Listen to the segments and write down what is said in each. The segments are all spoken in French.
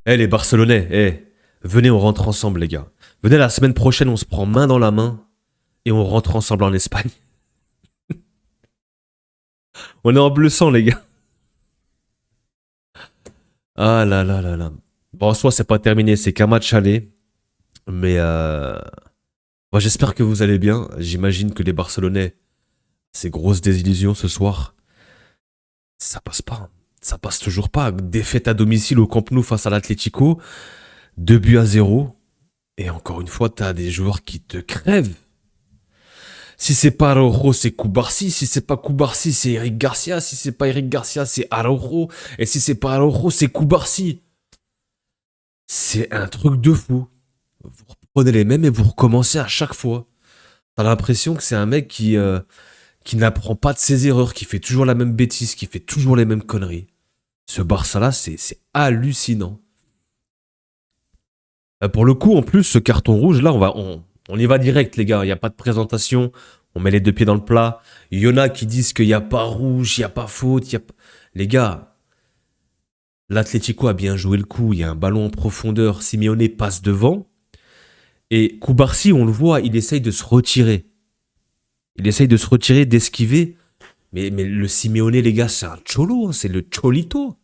Eh les Barcelonais, venez, on rentre ensemble les gars. Venez la semaine prochaine, on se prend main dans la main et on rentre ensemble en Espagne. On est en bleu sang les gars. Ah là là là là. Bon, en soi, c'est pas terminé, c'est qu'un match aller. Mais moi, j'espère que vous allez bien. J'imagine que les Barcelonais, ces grosses désillusions ce soir, ça passe pas. Ça passe toujours pas. Défaite à domicile au Camp Nou face à l'Atlético, 2 buts à 0. Et encore une fois, t'as des joueurs qui te crèvent. Si c'est pas Araujo, c'est Koubarsi. Si c'est pas Koubarsi, c'est Eric Garcia. Si c'est pas Eric Garcia, c'est Araujo. Et si c'est pas Araujo, c'est Koubarsi. C'est un truc de fou. Vous reprenez les mêmes et vous recommencez à chaque fois. T'as l'impression que c'est un mec qui n'apprend pas de ses erreurs, qui fait toujours la même bêtise, qui fait toujours les mêmes conneries. Ce Barça-là, c'est hallucinant. Pour le coup, en plus, ce carton rouge, là, on y va direct, les gars. Il n'y a pas de présentation. On met les deux pieds dans le plat. Il y en a qui disent qu'il n'y a pas rouge, il n'y a pas faute. Les gars, l'Atlético a bien joué le coup. Il y a un ballon en profondeur. Simeone passe devant. Et Koubarsi, on le voit, il essaye de se retirer. Il essaye de se retirer, d'esquiver. Mais le Simeone, les gars, c'est un cholo. Hein, c'est le cholito.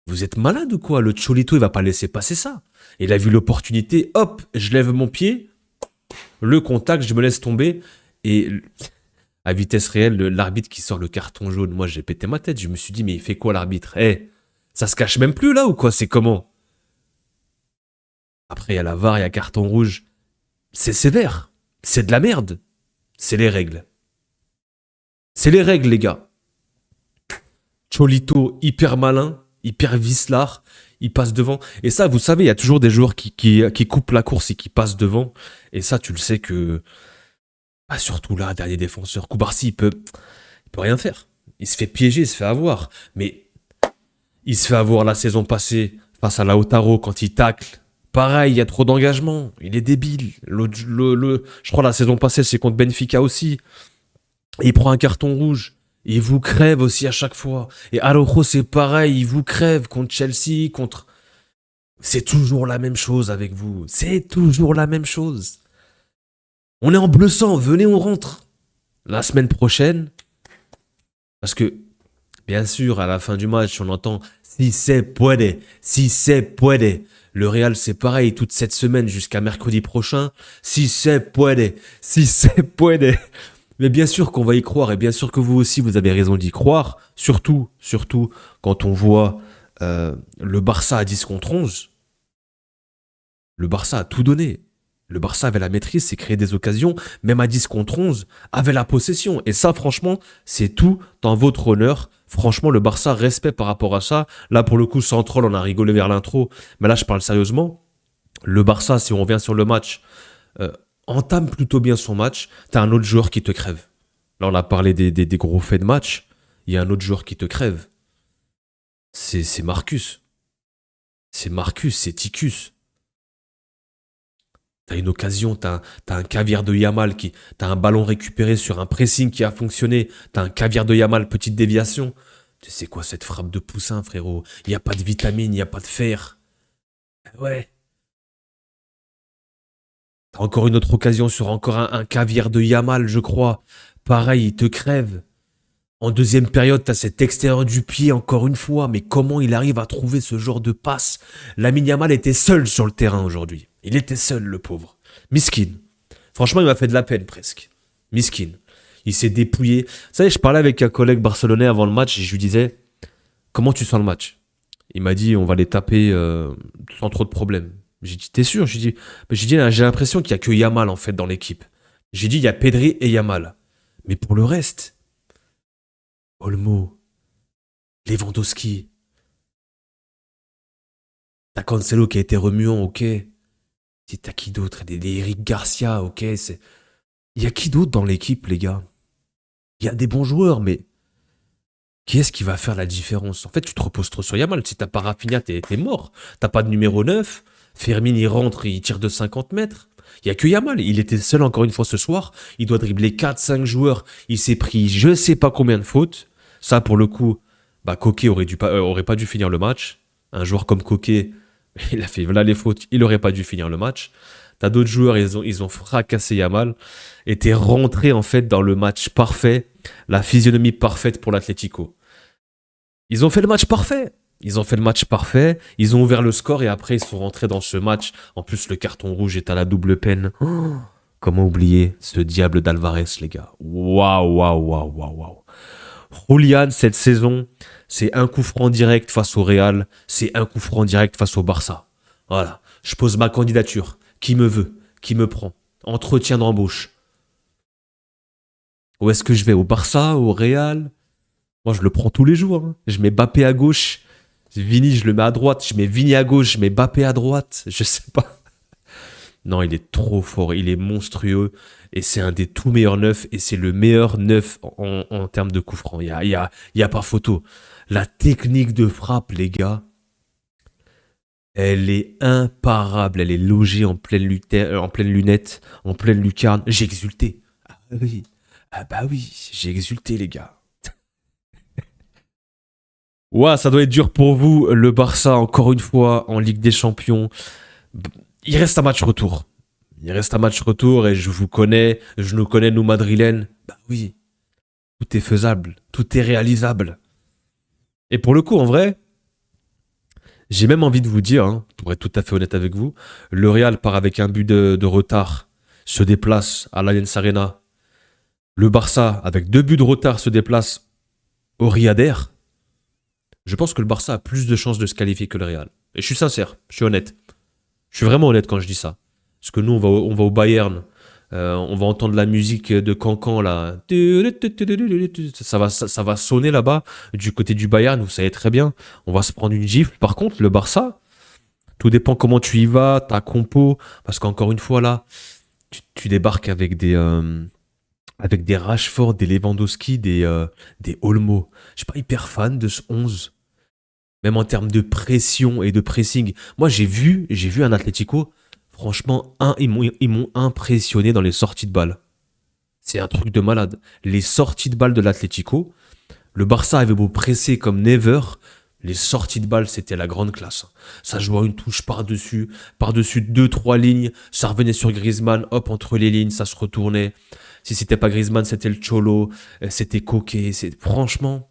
Vous êtes malade ou quoi? Le cholito, il va pas laisser passer ça. Il a vu l'opportunité. Hop, je lève mon pied. Le contact, je me laisse tomber. Et à vitesse réelle, l'arbitre qui sort le carton jaune, moi j'ai pété ma tête. Je me suis dit, mais il fait quoi l'arbitre? Ça se cache même plus là ou quoi? C'est comment? Après, il y a la VAR, il y a carton rouge. C'est sévère. C'est de la merde. C'est les règles. C'est les règles, les gars. Cholito, hyper malin, hyper vicelard, il passe devant. Et ça, vous savez, il y a toujours des joueurs qui coupent la course et qui passent devant. Et ça, tu le sais que... Ah, surtout là, dernier défenseur. Koubarsi, il peut rien faire. Il se fait piéger, il se fait avoir. Mais il se fait avoir la saison passée face à Lautaro quand il tacle. Pareil, il y a trop d'engagement. Il est débile. Je crois la saison passée, c'est contre Benfica aussi. Et il prend un carton rouge. Il vous crève aussi à chaque fois. Et Araujo, c'est pareil. Il vous crève contre Chelsea, contre... C'est toujours la même chose avec vous. C'est toujours la même chose. On est en bleu sang. Venez, on rentre. La semaine prochaine. Parce que, bien sûr, à la fin du match, on entend si c'est puede, si c'est puede. Le Real, c'est pareil toute cette semaine jusqu'à mercredi prochain. Si c'est puede, si c'est puede. Mais bien sûr qu'on va y croire et bien sûr que vous aussi, vous avez raison d'y croire. Surtout, quand on voit le Barça à 10 contre 11. Le Barça a tout donné. Le Barça avait la maîtrise, c'est créer des occasions, même à 10 contre 11, avait la possession. Et ça, franchement, c'est tout dans votre honneur. Franchement, le Barça, respect par rapport à ça. Là, pour le coup, sans troll, on a rigolé vers l'intro. Mais là, je parle sérieusement. Le Barça, si on revient sur le match, euh, entame plutôt bien son match. T'as un autre joueur qui te crève. Là, on a parlé des gros faits de match. Il y a un autre joueur qui te crève. C'est Marcus. C'est Marcus, c'est Ticus. T'as une occasion, t'as un caviar de Yamal t'as un ballon récupéré sur un pressing qui a fonctionné, t'as un caviar de Yamal, petite déviation. Tu sais quoi cette frappe de poussin, frérot? Il y a pas de vitamine, il y a pas de fer. Ouais. T'as encore une autre occasion sur encore un caviar de Yamal, je crois. Pareil, il te crève. En deuxième période, t'as cet extérieur du pied encore une fois, mais comment il arrive à trouver ce genre de passe? Lamine Yamal était seul sur le terrain aujourd'hui. Il était seul, le pauvre. Miskin. Franchement, il m'a fait de la peine presque. Miskin. Il s'est dépouillé. Vous savez, je parlais avec un collègue barcelonais avant le match et je lui disais, comment tu sens le match? Il m'a dit, on va les taper sans trop de problèmes. J'ai dit, t'es sûr? J'ai dit, j'ai l'impression qu'il n'y a que Yamal en fait dans l'équipe. J'ai dit, il y a Pedri et Yamal. Mais pour le reste, Olmo, Lewandowski, t'as Cancelo qui a été remuant, ok. T'as qui d'autre? Des Eric Garcia, ok. Il y a qui d'autre dans l'équipe, les gars? Il y a des bons joueurs, mais qui est-ce qui va faire la différence? En fait, tu te reposes trop sur Yamal. Si t'as pas Rafinha, t'es mort. T'as pas de numéro 9. Fermin, il rentre, il tire de 50 mètres. Il y a que Yamal. Il était seul encore une fois ce soir. Il doit dribbler 4-5 joueurs. Il s'est pris je sais pas combien de fautes. Ça, pour le coup, bah, Coquet aurait pas dû finir le match. Un joueur comme Coquet, Il a fait là les fautes, il aurait pas dû finir le match. T'as d'autres joueurs, ils ont fracassé Yamal. Et t'es rentré en fait dans le match parfait, la physionomie parfaite pour l'Atlético. Ils ont fait le match parfait. Ils ont fait le match parfait, ils ont ouvert le score et après ils sont rentrés dans ce match. En plus, le carton rouge est à la double peine. Oh, comment oublier ce diable d'Alvarez, les gars. Waouh, waouh, waouh, waouh, waouh. Julian, cette saison, c'est un coup franc direct face au Real, c'est un coup franc direct face au Barça. Voilà, je pose ma candidature. Qui me veut? Qui me prend? Entretien d'embauche. Où est-ce que je vais? Au Barça? Au Real? Moi, je le prends tous les jours. Hein. Je mets Bappé à gauche. Vini, je le mets à droite. Je mets Vini à gauche. Je mets Bappé à droite. Je sais pas. Non, il est trop fort. Il est monstrueux. Et c'est un des tout meilleurs neufs. Et c'est le meilleur neuf en termes de coup franc. Il y a pas photo. La technique de frappe, les gars, elle est imparable. Elle est logée en pleine lunette, en pleine lucarne. J'ai exulté. Ah oui. Ah bah oui, j'ai exulté, les gars. Ouais, ça doit être dur pour vous. Le Barça, encore une fois, en Ligue des Champions. Il reste un match retour. Il reste un match retour et je vous connais, je nous connais, nous Madrilènes. Bah oui, tout est faisable, tout est réalisable. Et pour le coup, en vrai, j'ai même envie de vous dire, hein, pour être tout à fait honnête avec vous, le Real part avec un but de retard, se déplace à l'Allianz Arena. Le Barça, avec 2 buts de retard, se déplace au Riader. Je pense que le Barça a plus de chances de se qualifier que le Real. Et je suis sincère, je suis honnête. Je suis vraiment honnête quand je dis ça. Parce que nous, on va au Bayern, on va entendre la musique de Cancan, là. Ça va sonner là-bas, du côté du Bayern, vous savez très bien. On va se prendre une gifle. Par contre, le Barça, tout dépend comment tu y vas, ta compo. Parce qu'encore une fois, là, tu débarques avec des Rashford, des Lewandowski, des Olmo. Je suis pas hyper fan de ce 11. Même en termes de pression et de pressing. Moi, j'ai vu un Atlético. Franchement, ils m'ont impressionné dans les sorties de balles. C'est un truc de malade. Les sorties de balles de l'Atlético, le Barça avait beau presser comme never. Les sorties de balles, c'était la grande classe. Ça jouait une touche par-dessus deux, trois lignes. Ça revenait sur Griezmann, hop, entre les lignes, ça se retournait. Si c'était pas Griezmann, c'était le Cholo, c'était Koké. Franchement,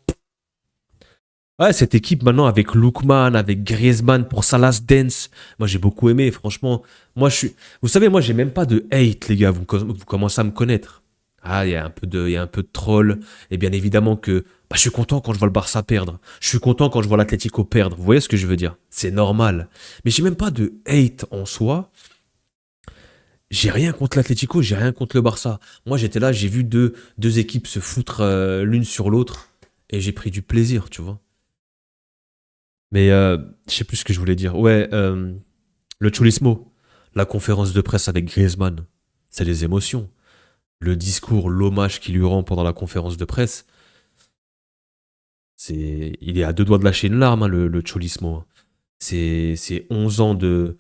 ouais, cette équipe maintenant avec Lookman, avec Griezmann pour sa last dance, moi j'ai beaucoup aimé, franchement. Vous savez, moi j'ai même pas de hate, les gars, vous commencez à me connaître. Ah, il y a un peu de troll, et bien évidemment que bah, je suis content quand je vois le Barça perdre. Je suis content quand je vois l'Atlético perdre. Vous voyez ce que je veux dire? C'est normal. Mais j'ai même pas de hate en soi. J'ai rien contre l'Atlético, j'ai rien contre le Barça. Moi j'étais là, j'ai vu deux équipes se foutre l'une sur l'autre, et j'ai pris du plaisir, tu vois. Mais je sais plus ce que je voulais dire. Ouais, le Chulismo, la conférence de presse avec Griezmann, c'est les émotions. Le discours, l'hommage qu'il lui rend pendant la conférence de presse, il est à 2 doigts de lâcher une larme, hein, le Cholismo. C'est 11 ans de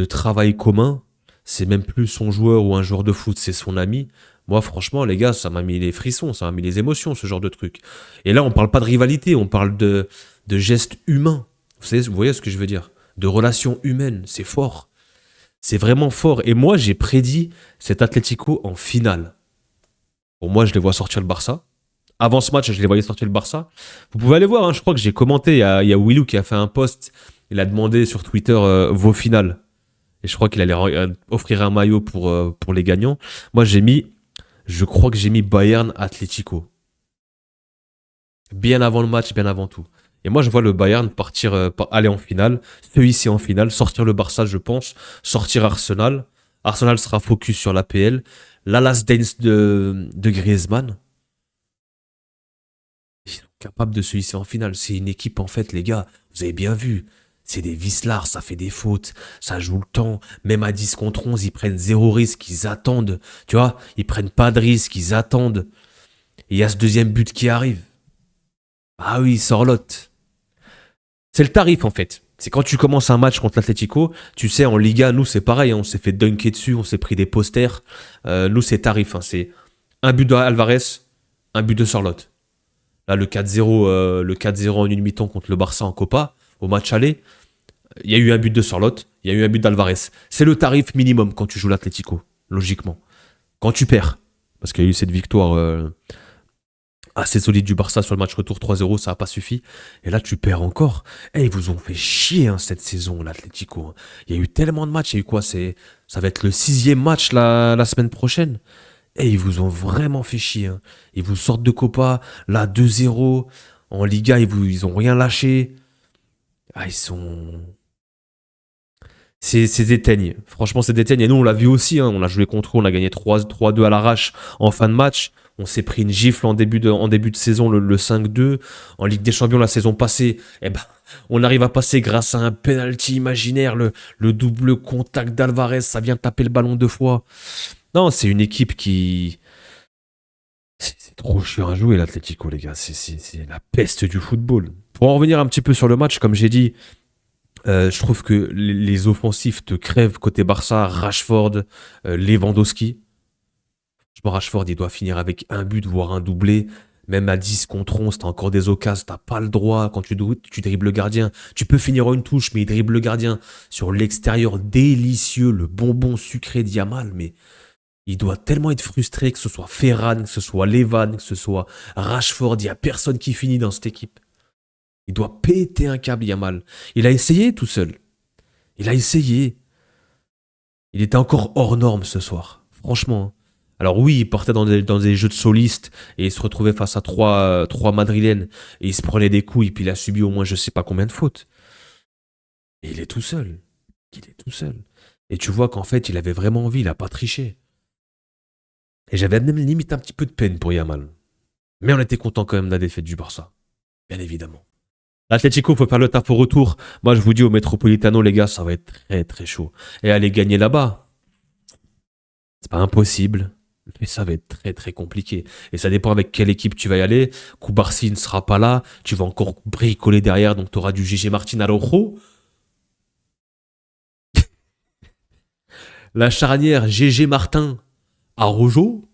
travail commun. C'est même plus son joueur ou un joueur de foot, c'est son ami. Moi, franchement, les gars, ça m'a mis les frissons, ça m'a mis les émotions, ce genre de truc. Et là, on parle pas de rivalité, on parle de gestes humains. Vous voyez ce que je veux dire? De relations humaines, c'est fort. C'est vraiment fort. Et moi, j'ai prédit cet Atlético en finale. Pour moi, je les vois sortir le Barça. Avant ce match, je les voyais sortir le Barça. Vous pouvez aller voir, hein, je crois que j'ai commenté. Il y a Willou qui a fait un post. Il a demandé sur Twitter vos finales. Et je crois qu'il allait offrir un maillot pour les gagnants. Moi, je crois que j'ai mis Bayern Atlético. Bien avant le match, bien avant tout. Et moi, je vois le Bayern partir, aller en finale, se hisser en finale, sortir le Barça, je pense, sortir Arsenal. Arsenal sera focus sur l'APL. La last dance de Griezmann. Ils sont capables de se hisser en finale. C'est une équipe, en fait, les gars. Vous avez bien vu. C'est des vislards, ça fait des fautes, ça joue le temps. Même à 10 contre 11, ils prennent zéro risque, ils attendent. Tu vois, ils prennent pas de risque, ils attendent. Et il y a ce deuxième but qui arrive. Ah oui, Sorlotte. C'est le tarif, en fait. C'est quand tu commences un match contre l'Atlético, tu sais, en Liga, nous, c'est pareil. Hein, on s'est fait dunker dessus, on s'est pris des posters. Nous, c'est tarif. Hein, c'est un but de Alvarez, un but de Sorlotte. Là, le 4-0 en une mi-temps contre le Barça en Copa, au match aller. Il y a eu un but de Sorloth, il y a eu un but d'Alvarez. C'est le tarif minimum quand tu joues l'Atlético, logiquement. Quand tu perds, parce qu'il y a eu cette victoire assez solide du Barça sur le match retour 3-0, ça n'a pas suffi. Et là, tu perds encore. Eh, ils vous ont fait chier hein, cette saison, l'Atlético. Hein. Il y a eu tellement de matchs. Il y a eu quoi ça va être le 6e match la semaine prochaine. Et ils vous ont vraiment fait chier. Hein. Ils vous sortent de Copa, là 2-0. En Liga, ils ont rien lâché. Ah, ils sont. C'est des teignes. Franchement, c'est des teignes. Et nous, on l'a vu aussi. Hein. On a joué contre eux. On a gagné 3-2 à l'arrache en fin de match. On s'est pris une gifle en début de saison, le 5-2. En Ligue des Champions, la saison passée, eh ben, on arrive à passer grâce à un penalty imaginaire. Le double contact d'Alvarez, ça vient taper le ballon 2 fois. Non, c'est une équipe qui. C'est trop chiant à jouer, l'Atlético, les gars. C'est la peste du football. Pour en revenir un petit peu sur le match, comme j'ai dit, je trouve que les offensifs te crèvent côté Barça, Rashford, Lewandowski. Je pense Rashford, il doit finir avec un but, voire un doublé. Même à 10 contre 11, t'as encore des occasions, t'as pas le droit. Quand tu dribbles le gardien, tu peux finir en une touche, mais il dribble le gardien sur l'extérieur, délicieux, le bonbon sucré de Yamal. Mais il doit tellement être frustré, que ce soit Ferran, que ce soit Levan, que ce soit Rashford. Il n'y a personne qui finit dans cette équipe. Il doit péter un câble, Yamal. Il a essayé tout seul. Il a essayé. Il était encore hors norme ce soir. Franchement. Alors oui, il partait dans des jeux de solistes et il se retrouvait face à trois madrilènes et il se prenait des coups et puis il a subi au moins je sais pas combien de fautes. Et il est tout seul. Il est tout seul. Et tu vois qu'en fait, il avait vraiment envie, il a pas triché. Et j'avais même limite un petit peu de peine pour Yamal. Mais on était content quand même de la défaite du Barça. Bien évidemment. L'Atlético, faut faire le taf au retour. Moi, je vous dis au Metropolitano, les gars, ça va être très très chaud. Et aller gagner là-bas, c'est pas impossible. Mais ça va être très très compliqué. Et ça dépend avec quelle équipe tu vas y aller. Koubarsi ne sera pas là. Tu vas encore bricoler derrière. Donc tu auras du GG Martin Araujo. La charnière GG Martin Araujo.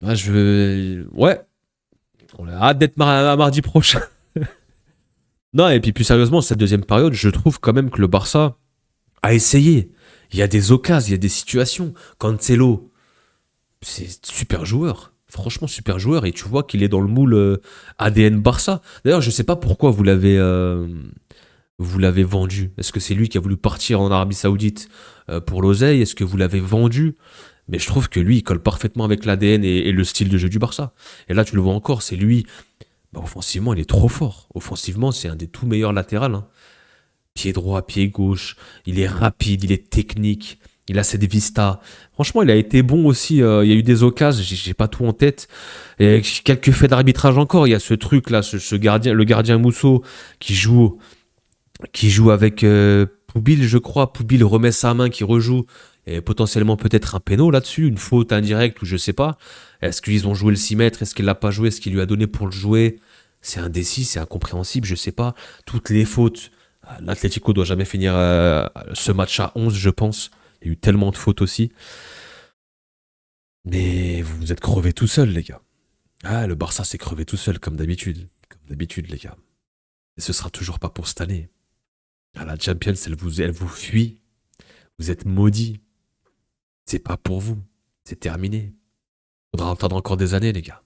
Ouais, ouais. On a hâte d'être mardi prochain. Non, et puis plus sérieusement, cette deuxième période, je trouve quand même que le Barça a essayé. Il y a des occasions, il y a des situations. Cancelo, c'est super joueur. Franchement, super joueur. Et tu vois qu'il est dans le moule ADN Barça. D'ailleurs, je ne sais pas pourquoi vous l'avez vendu. Est-ce que c'est lui qui a voulu partir en Arabie Saoudite pour l'oseille? Est-ce que vous l'avez vendu? Mais je trouve que lui, il colle parfaitement avec l'ADN et le style de jeu du Barça. Et là, tu le vois encore, c'est lui. Bah, offensivement, il est trop fort. Offensivement, c'est un des tout meilleurs latérales. Hein. Pied droit, pied gauche. Il est rapide, il est technique. Il a cette vista. Franchement, il a été bon aussi. Il y a eu des occasions, j'ai pas tout en tête. Et quelques faits d'arbitrage encore. Il y a ce truc là, ce gardien, le gardien Mousso qui joue avec Poubil, je crois. Poubil remet sa main, qui rejoue. Et potentiellement peut-être un péno là-dessus, une faute indirecte ou je sais pas. Est-ce qu'ils ont joué le 6 mètres? Est-ce qu'il l'a pas joué? Est-ce qu'il lui a donné pour le jouer? C'est indécis, c'est incompréhensible, je sais pas. Toutes les fautes. L'Atlético doit jamais finir ce match à 11, je pense. Il y a eu tellement de fautes aussi. Mais vous vous êtes crevés tout seul, les gars. Ah, le Barça s'est crevé tout seul, comme d'habitude. Comme d'habitude, les gars. Et ce sera toujours pas pour cette année. Ah, la Champions, elle vous fuit. Vous êtes maudits. C'est pas pour vous. C'est terminé. Faudra attendre encore des années, les gars.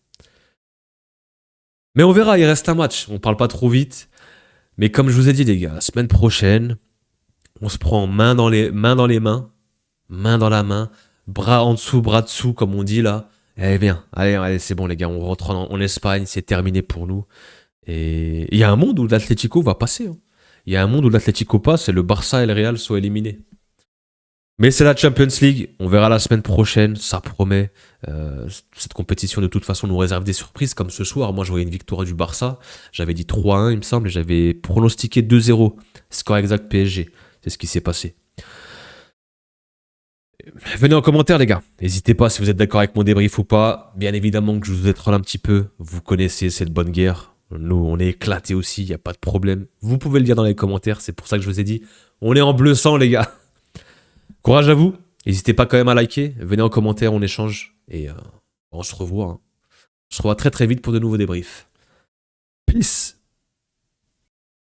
Mais on verra, il reste un match. On parle pas trop vite. Mais comme je vous ai dit, les gars, la semaine prochaine, on se prend main dans les mains, main dans la main, bras en dessous, bras dessous, comme on dit là. Eh bien, allez, c'est bon, les gars, on rentre en Espagne, c'est terminé pour nous. Et il y a un monde où l'Atlético va passer. Hein. Il y a un monde où l'Atlético passe et le Barça et le Real sont éliminés. Mais c'est la Champions League, on verra la semaine prochaine, ça promet. Cette compétition de toute façon nous réserve des surprises, comme ce soir. Moi je voyais une victoire du Barça, j'avais dit 3-1 il me semble, et j'avais pronostiqué 2-0, score exact PSG. C'est ce qui s'est passé. Venez en commentaire les gars, n'hésitez pas si vous êtes d'accord avec mon débrief ou pas. Bien évidemment que je vous ai troll un petit peu, vous connaissez cette bonne guerre. Nous on est éclatés aussi, il n'y a pas de problème. Vous pouvez le dire dans les commentaires, c'est pour ça que je vous ai dit, on est en bleu sang les gars. Courage à vous, n'hésitez pas quand même à liker, venez en commentaire, on échange et on se revoit. Hein. On se revoit très très vite pour de nouveaux débriefs. Peace.